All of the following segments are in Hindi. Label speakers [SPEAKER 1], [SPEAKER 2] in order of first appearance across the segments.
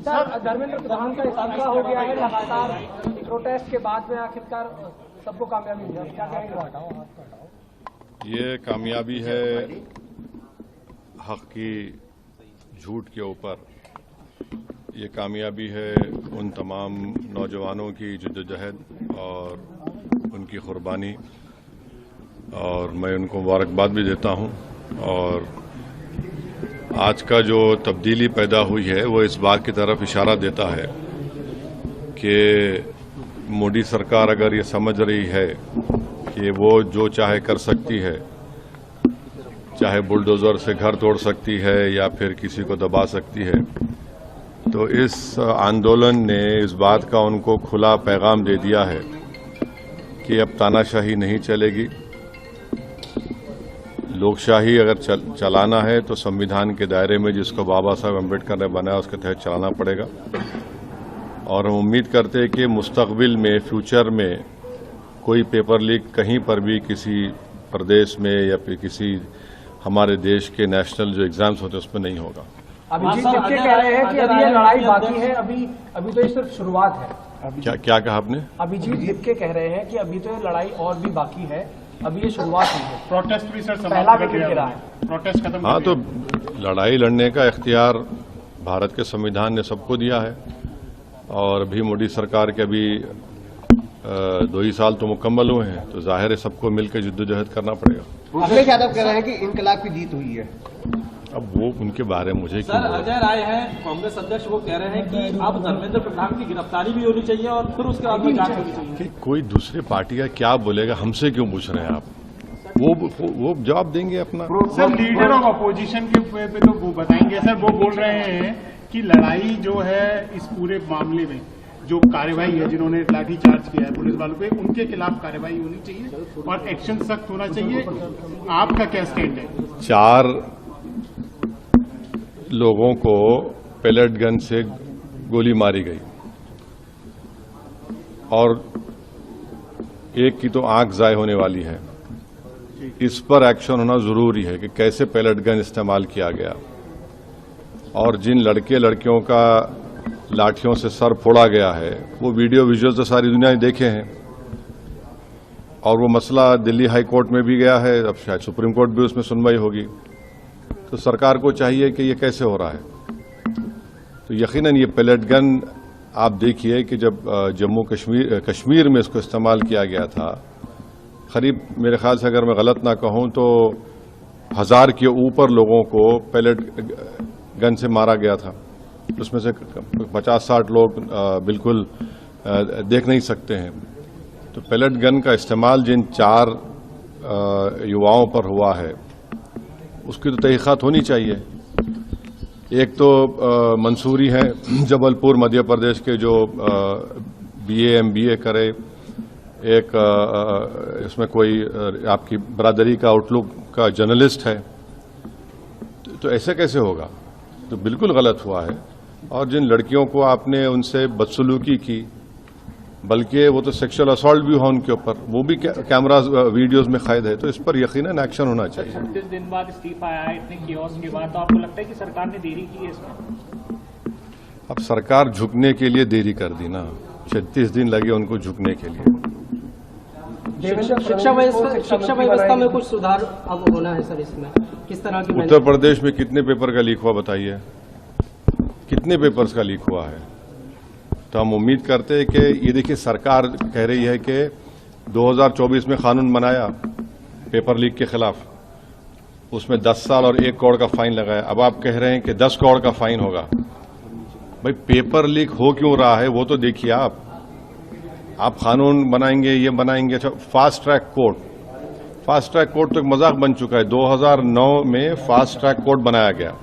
[SPEAKER 1] सर, धर्मेंद्र प्रधान का इस्तीफा हो गया है लगातार प्रोटेस्ट के बाद में, आखिरकार सबको कामयाबी मिली, क्या कहेंगे?
[SPEAKER 2] ये कामयाबी है हक की झूठ के ऊपर। ये कामयाबी है उन तमाम नौजवानों की जद्दोजहद और उनकी कुर्बानी, और मैं उनको मुबारकबाद भी देता हूं। और आज का जो तब्दीली पैदा हुई है वो इस बात की तरफ इशारा देता है कि मोदी सरकार अगर ये समझ रही है कि वो जो चाहे कर सकती है, चाहे बुलडोजर से घर तोड़ सकती है या फिर किसी को दबा सकती है, तो इस आंदोलन ने इस बात का उनको खुला पैगाम दे दिया है कि अब तानाशाही नहीं चलेगी। लोकशाही अगर चलाना है तो संविधान के दायरे में जिसको बाबा साहब अम्बेडकर ने बनाया उसके तहत चलाना पड़ेगा। और हम उम्मीद करते हैं कि मुस्तकबिल में, फ्यूचर में कोई पेपर लीक कहीं पर भी किसी प्रदेश में या फिर किसी हमारे देश के नेशनल जो एग्जाम्स होते हैं उसमें नहीं होगा।
[SPEAKER 1] अभिजीत लिपके कह रहे हैं कि अभी ये लड़ाई बाकी है, अभी तो ये सिर्फ शुरुआत है। क्या
[SPEAKER 2] कहा आपने?
[SPEAKER 1] अभिजीत लिपके कह रहे हैं कि अभी तो ये लड़ाई और भी बाकी है, अभी ये शुरुआत हुई है।
[SPEAKER 3] प्रोटेस्ट भी सर
[SPEAKER 1] पहला विकेट गिरा है,
[SPEAKER 3] प्रोटेस्ट खत्म।
[SPEAKER 2] हाँ, तो लड़ाई लड़ने का इख्तियार भारत के संविधान ने सबको दिया है, और अभी मोदी सरकार के अभी 2 ही साल तो मुकम्मल हुए हैं, तो जाहिर है सबको मिलकर जद्दोजहद करना पड़ेगा।
[SPEAKER 4] अखिलेश यादव कह रहे हैं कि इनकलाब की जीत हुई है।
[SPEAKER 2] अब वो उनके बारे में मुझे
[SPEAKER 5] सर, अजय राय हैं कांग्रेस अध्यक्ष, वो कह रहे हैं कि अब धर्मेंद्र प्रधान की गिरफ्तारी भी होनी चाहिए और फिर उसके बाद में जांच होनी चाहिए।
[SPEAKER 2] कोई दूसरी पार्टी का क्या बोलेगा, हमसे क्यों पूछ रहे हैं आप? वो जवाब देंगे अपना।
[SPEAKER 3] सर, लीडर ऑफ अपोजिशन के पे तो वो बताएंगे। सर, वो बोल रहे हैं कि लड़ाई जो है इस पूरे मामले में जो कार्रवाई है, जिन्होंने लाठीचार्ज किया है पुलिस वालों पे, उनके खिलाफ कार्रवाई होनी चाहिए और एक्शन सख्त होना चाहिए। आपका क्या स्टैंड है?
[SPEAKER 2] 4 लोगों को पेलेट गन से गोली मारी गई और एक की तो आंख जाय होने वाली है। इस पर एक्शन होना जरूरी है कि कैसे पेलेट गन इस्तेमाल किया गया, और जिन लड़के लड़कियों का लाठियों से सर फोड़ा गया है वो वीडियो विजुअल्स तो सारी दुनिया ने देखे हैं, और वो मसला दिल्ली हाई कोर्ट में भी गया है, अब शायद सुप्रीम कोर्ट भी उसमें सुनवाई होगी। तो सरकार को चाहिए कि ये कैसे हो रहा है। तो यकीनन ये पेलेट गन आप देखिए कि जब जम्मू कश्मीर में इसको इस्तेमाल किया गया था, करीब मेरे ख्याल से अगर मैं गलत ना कहूं तो 1000 के ऊपर लोगों को पेलेट गन से मारा गया था। उसमें से 50-60 लोग बिल्कुल देख नहीं सकते हैं। तो पेलेट गन का इस्तेमाल जिन 4 युवाओं पर हुआ है उसकी तो तहकीकात होनी चाहिए। एक तो मंसूरी है जबलपुर मध्य प्रदेश के, जो BA MBA करे, एक इसमें कोई आपकी बरादरी का आउटलुक का जर्नलिस्ट है। तो ऐसे कैसे होगा? तो बिल्कुल गलत हुआ है। और जिन लड़कियों को आपने उनसे बदसलूकी की, बल्कि वो तो सेक्सुअल असॉल्ट भी हुआ उनके ऊपर, वो भी कैमरा वीडियोस में कैद है, तो इस पर यकीनन एक्शन होना चाहिए।
[SPEAKER 5] 36 दिन बाद इस्तीफा आया है, इतने कियोस्क के बाद, तो आपको लगता है कि सरकार ने देरी की है इसमें?
[SPEAKER 2] अब सरकार झुकने के लिए देरी कर दी ना, 36 दिन लगे उनको झुकने के लिए।
[SPEAKER 1] शिक्षा व्यवस्था में कुछ सुधार अब होना है सर, इसमें किस तरह की?
[SPEAKER 2] उत्तर प्रदेश में कितने पेपर का लीक हुआ बताइए? कितने पेपर्स का लीक हुआ है? तो हम उम्मीद करते हैं कि ये देखिए, सरकार कह रही है कि 2024 में कानून बनाया पेपर लीक के खिलाफ, उसमें 10 साल और 1 करोड़ का फाइन लगाया। अब आप कह रहे हैं कि 10 करोड़ का फाइन होगा। भाई, पेपर लीक हो क्यों रहा है वो तो देखिए। आप कानून बनाएंगे, ये बनाएंगे। अच्छा, फास्ट ट्रैक कोर्ट तो एक मजाक बन चुका है। 2009 में फास्ट ट्रैक कोर्ट बनाया गया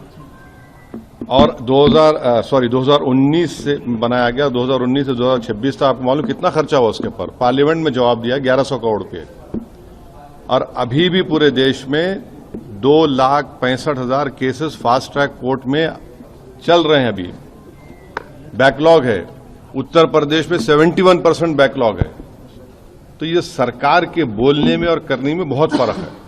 [SPEAKER 2] और 2019 से बनाया गया। 2019 से 2026 तक आपको मालूम कितना खर्चा हुआ उसके पर? पार्लियामेंट में जवाब दिया 1100 करोड़ रुपये। और अभी भी पूरे देश में 2,65,000 केसेस फास्ट ट्रैक कोर्ट में चल रहे हैं। अभी बैकलॉग है। उत्तर प्रदेश में 71% बैकलॉग है। तो ये सरकार के बोलने में और करने में बहुत फर्क है।